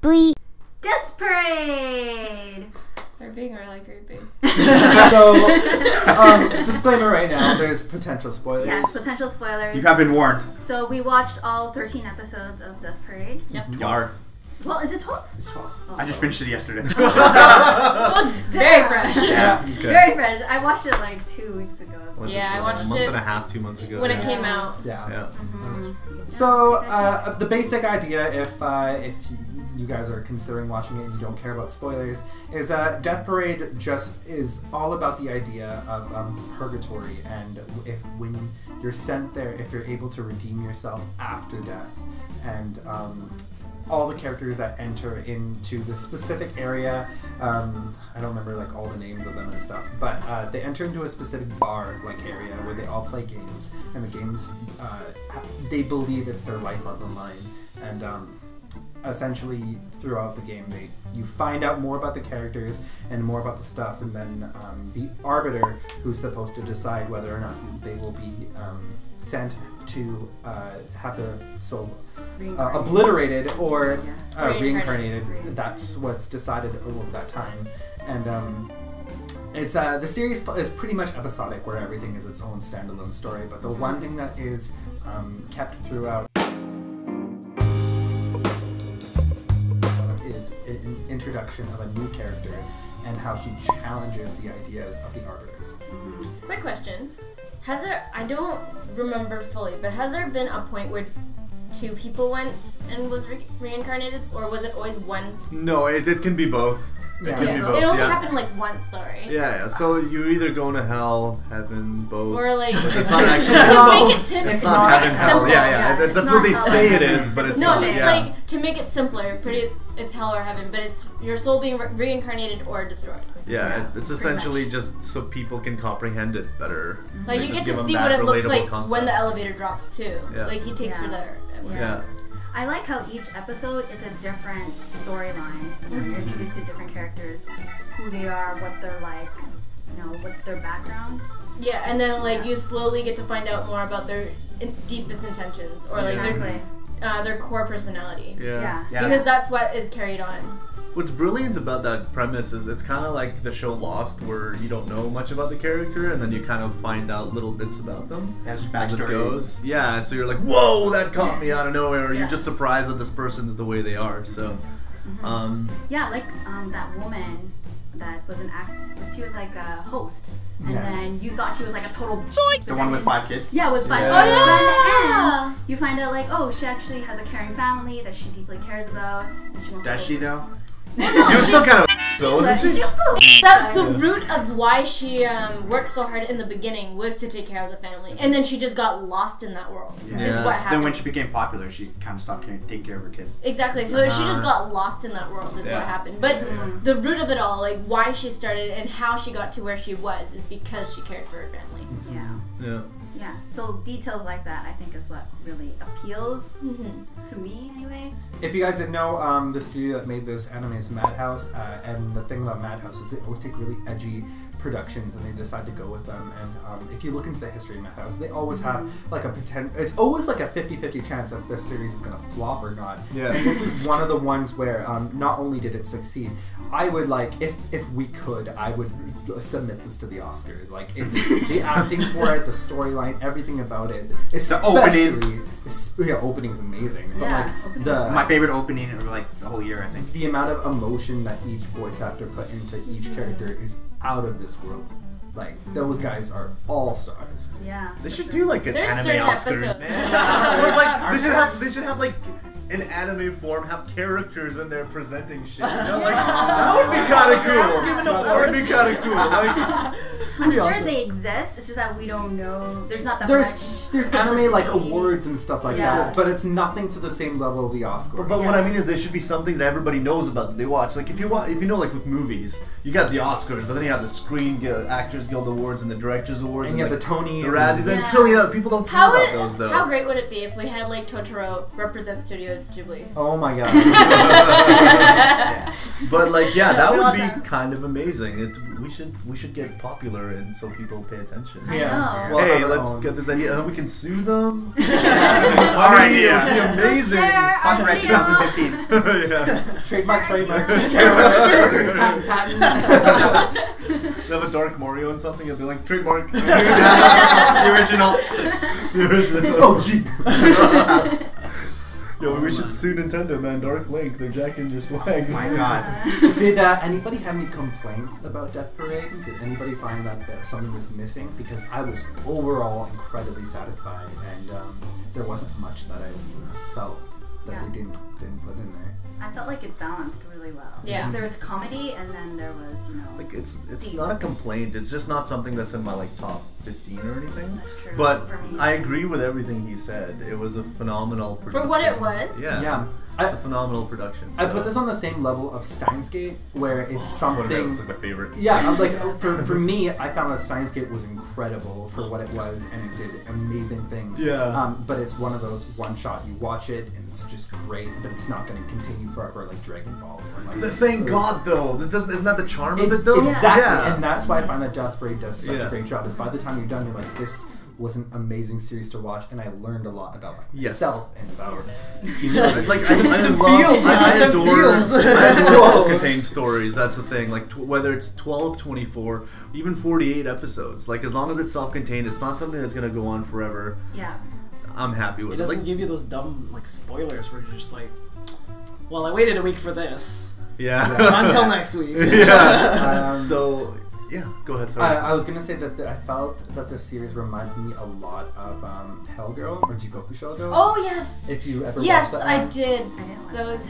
Death Parade! They're being really creepy. So, disclaimer right now, there's potential spoilers. Yes, potential spoilers. You have been warned. So we watched all 13 episodes of Death Parade. Yep. Yar. Well, is it 12? It's 12. Oh. I just finished it yesterday. So it's very fresh. Yeah. Okay. Very fresh. I watched it like 2 weeks ago. Yeah, I watched a month it and a half, 2 months ago. when it came out. Yeah. Yeah. So, the basic idea, if you guys are considering watching it and you don't care about spoilers, is Death Parade just is all about the idea of purgatory, and when you're sent there, if you're able to redeem yourself after death, and all the characters that enter into the specific area, I don't remember like all the names of them and stuff, but they enter into a specific bar like area where they all play games, and the games they believe it's their life on the line, and essentially throughout the game you find out more about the characters and more about the stuff, and then the arbiter, who's supposed to decide whether or not they will be sent to have their soul obliterated or reincarnated. That's what's decided over that time, and it's the series is pretty much episodic, where everything is its own standalone story. But the one thing that is kept throughout is an introduction of a new character and how she challenges the ideas of the arbiters. Quick question. Has there, I don't remember fully, but has there been a point where two people went and was reincarnated, or was it always one? No, it can be both. Yeah. It can be both. It only yeah. happened like once though, right? Yeah. So you're either going to hell, heaven, both. Or like It's not actually. it's not heaven, hell. simple. Yeah. That's what they say it is, but it's No, not. just Yeah. like to make it simpler. It's hell or heaven, but it's your soul being reincarnated or destroyed. Yeah, it's essentially just so people can comprehend it better. Like you just get give to them see that what it looks relatable like concept. when the elevator drops too. Yeah. Like he takes her there. Yeah. I like how each episode is a different storyline. You're introduced to different characters, who they are, what they're like, what's their background. Yeah, and then like you slowly get to find out more about their deepest intentions, or like their core personality. Yeah. Because that's what is carried on. What's brilliant about that premise is it's kind of like the show Lost, where you don't know much about the character, and then you kind of find out little bits about them As as it backstory. goes. Yeah, so you're like, whoa, that caught me out of nowhere, or you're just surprised that this person's the way they are. So, Yeah, like that woman that was an she was like a host, and then you thought she was like a total. The one with 5 kids? Yeah, with 5 kids. Oh, yeah. But in the end, you find out like, oh, she actually has a caring family that she deeply cares about, and she wants. Does she though? you're still kind of though, isn't she? The root of why she worked so hard in the beginning was to take care of the family, and then she just got lost in that world. Is what happened. Then when she became popular, she kind of stopped taking care of her kids. Exactly. So she just got lost in that world. Is what happened. But the root of it all, like why she started and how she got to where she was, is because she cared for her family. Yeah. Yeah, so details like that I think is what really appeals to me anyway. If you guys didn't know, the studio that made this anime is Madhouse, and the thing about Madhouse is they always take really edgy productions and they decide to go with them, and if you look into the history of Madhouse, they always have like a it's always like a 50-50 chance if the series is going to flop or not. Yeah. And this is one of the ones where not only did it succeed, I would like, if we could, I would submit this to the Oscars. Like, it's the acting for it, the storyline, everything about it. Especially, the opening is amazing. But like my favorite opening of like the whole year, I think. The amount of emotion that each voice actor put into each character is out of this world. Like, those guys are all stars. Yeah. They should do like an There's anime certain Oscars, episodes. man. Or like they should have like in anime form have characters in there presenting shit. Like that would be kind of cool. That would be kind of cool. Like, I'm sure they exist. It's just that we don't know. There's not that much. There's anime like awards and stuff like that, but it's nothing to the same level of the Oscars. But what I mean is, there should be something that everybody knows about that they watch. Like if you know, like with movies, you got the Oscars, but then you have the Screen Guild, Actors Guild Awards, and the Directors Awards, and you like, have the Tonys, the Razzies, and a trillion other people don't care about those though. How great would it be if we had like Totoro represent Studio Ghibli? Oh my god. But like, yeah, that would Awesome. be kind of amazing. We should get popular and so people pay attention. I know. Well, Hey, our let's own. get this idea, and then we can sue them. Our idea. It would be amazing. Share our Copyright video. 2015. Yeah. Trademark. Patent. They have a Dark Mario and something. You'll be like trademark. The original. Oh, gee. Yo, we should sue Nintendo, man. Dark Link, they're jacking your swag. Oh my god. Did anybody have any complaints about Death Parade? Did anybody find that something was missing? Because I was overall incredibly satisfied, and there wasn't much that I felt that they didn't put in there. I felt like it balanced really well. Yeah. Like, there was comedy, and then there was, Like it's not a complaint. It's just not something that's in my like top 15 or anything. That's true. But for me. I agree with everything he said. It was a phenomenal production. For what it was? Yeah. Yeah. It's a phenomenal production. I put this on the same level of Steins Gate, where it's something. It's like my favorite. Yeah, I'm like for me, I found that Steins Gate was incredible for what it was, and it did amazing things. Yeah. But it's one of those one shot. You watch it, and it's just great, but it's not going to continue forever like Dragon Ball. Or like, Thank God, though. Isn't that the charm of it, though? Exactly, Yeah. and that's why I find that Death Parade does such Yeah. a great job. Is by the time you're done, you're like, this was an amazing series to watch, and I learned a lot about Yes. myself and about Like I adore self-contained stories. That's the thing. Like whether it's 12, 24, even 48 episodes. Like as long as it's self-contained, it's not something that's gonna go on forever. Yeah. I'm happy with It it. doesn't Like, give you those dumb like spoilers where you're just like, well, I waited a week for this. yeah. Until next week. Yeah. Um, So yeah, go ahead. Sorry. I was gonna say that I felt that this series reminded me a lot of Hellgirl or Jigouku Shoujo. Oh yes. If you ever Yes, watched that I one. did. I didn't watch That was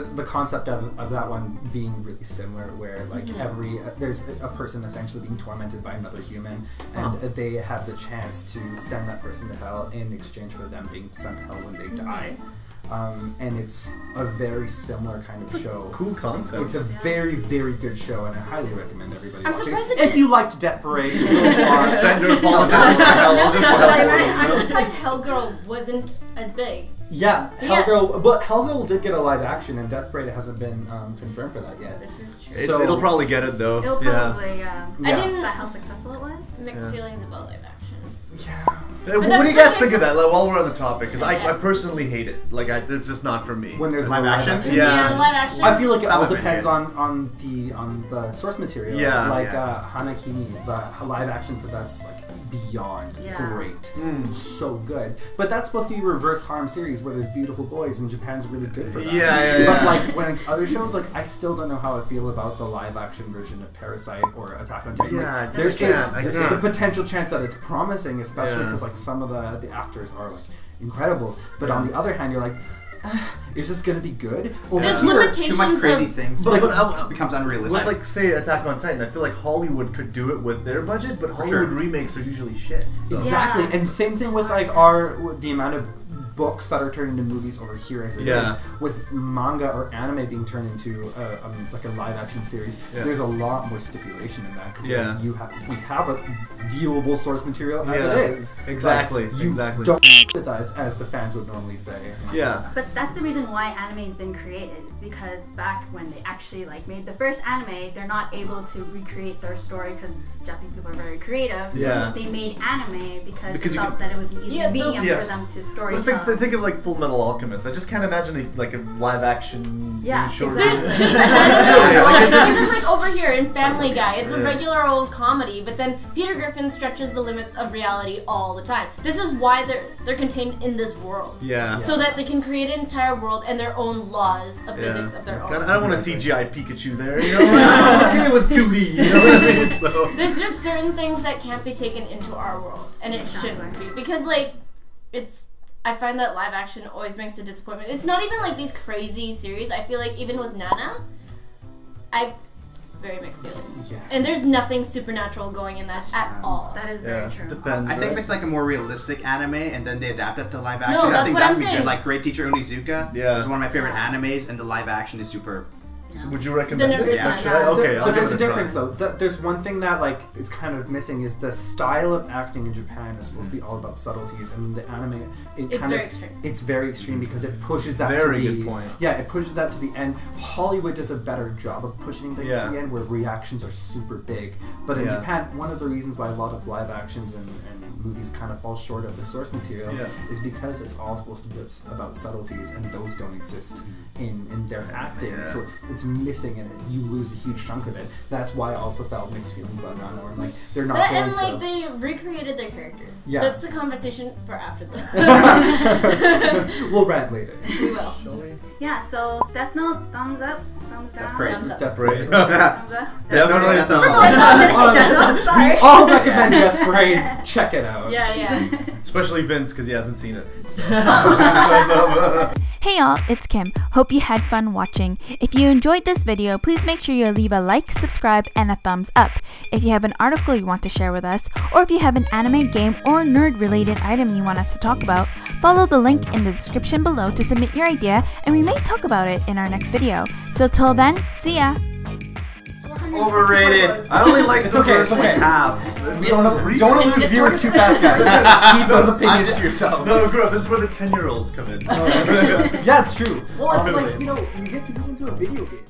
good. The concept of that one being really similar, where like there's a person essentially being tormented by another human, and they have the chance to send that person to hell in exchange for them being sent to hell when they die. And it's a very similar kind of show. Cool concept. It's a very, very good show, and I highly recommend everybody I'm watching surprised it. it If you liked Death Parade, you'll watch. Send your apologies. I'm surprised Hellgirl wasn't as big. Yeah, Yeah. Hellgirl, but Hellgirl did get a live action, and Death Parade hasn't been confirmed for that yet. This is true. So- It'll probably get it though. It'll Yeah. probably, I Yeah. didn't how successful it was. mixed Yeah. feelings about live action. Yeah. What do that's you guys what think I of that? Like, while we're on the topic, because Yeah. I personally hate it. Like, it's just not for me. When there's Live no action? Yeah. live action. I feel like it Some all of it, depends yeah. on the source material. Yeah. Like Yeah. Hana Kimi, the live action for that's like beyond Yeah. great. Mm. It's so good. But that's supposed to be a reverse harem series where there's beautiful boys, and Japan's really good for that. Yeah. But like when it's other shows, like I still don't know how I feel about the live action version of Parasite or Attack on Titan. Yeah, I Like, just can't. I there's can't. a potential chance that it's promising, especially Yeah. because like some of the actors are like incredible. But on the other hand, you're like, is this gonna be good? Over There's here, limitations Too much crazy of things. But becomes unrealistic. like say Attack on Titan, I feel like Hollywood could do it with their budget, but Hollywood remakes are usually shit. So. Exactly, Yeah. and same thing with like the amount of books that are turned into movies over here as it is Yeah. with manga or anime being turned into like a live action series. Yeah. There's a lot more stipulation in that because Yeah. we have a viewable source material as Yeah. it is. Exactly, Like, you exactly. don't with us as the fans would normally say. Yeah. But that's the reason why anime has been created. Is because back when they actually like made the first anime, they're not able to recreate their story because Japanese people are very creative. Yeah. They made anime because Because they you felt could- that it was an easy Yeah, medium yes. for them to story But tell. think of like Full Metal Alchemist. I just can't imagine like a live action Yeah, short. exactly. There's just a Yeah, like, even like over here in Family Guy, it's a Yeah. regular old comedy, but then Peter Griffin stretches the limits of reality all the time. This is why they're contained in this world. Yeah. So that they can create an entire world and their own laws of physics of their own. God, I don't want to CGI Pikachu there, you know? Give me with 2D, you know what I mean? So. There's just certain things that can't be taken into our world, and it shouldn't be because like I find that live action always brings to disappointment. It's not even like these crazy series. I feel like even with Nana, I've very mixed feelings. Yeah. And there's nothing supernatural going in that at all. That is very true. Depends. I think right? it's like a more realistic anime, and then they adapt it to live action. No, I that's think what that I'm would be saying. good. Like Great Teacher Onizuka Yeah. is one of my favorite animes, and the live action is super Would you recommend The it? Yeah, Should I? Okay, I'll But there's give a it difference try. though. There's one thing that like is kind of missing is the style of acting in Japan is supposed to be all about subtleties, and the anime It's very extreme. It's very extreme because it pushes that Very to the good point. Yeah, it pushes that to the end. Hollywood does a better job of pushing things Yeah. to the end where reactions are super big. But in Yeah. Japan, one of the reasons why a lot of live actions and movies kind of fall short of the source material Yeah. is because it's all supposed to be about subtleties, and those don't exist in their acting. Yeah. So it's missing, and you lose a huge chunk of it. That's why I also felt mixed feelings about Nano, and like they're not But, going and like to. they recreated their characters. Yeah. That's a conversation for after the. We'll rant later. We will. Yeah, so Death Note, thumbs up, thumbs down. Great. Thumbs up. Death Parade. Thumbs up. Definitely a Death thumbs Note. up. Death Note, sorry. We all recommend Death Parade. Check it out. Yeah. Especially Vince because he hasn't seen it. Hey y'all, it's Kim. Hope you had fun watching. If you enjoyed this video, please make sure you leave a like, subscribe, and a thumbs up. If you have an article you want to share with us, or if you have an anime, game, or nerd-related item you want us to talk about, follow the link in the description below to submit your idea, and we may talk about it in our next video. So till then, see ya! Overrated. I only like It's the okay, first it's okay. half. Don't lose viewers too fast, guys. Keep those opinions to yourself. No, Gourav, this is where the 10-year-olds come in. Yeah, it's true. Well, it's Honestly. like, you get to go into a video game.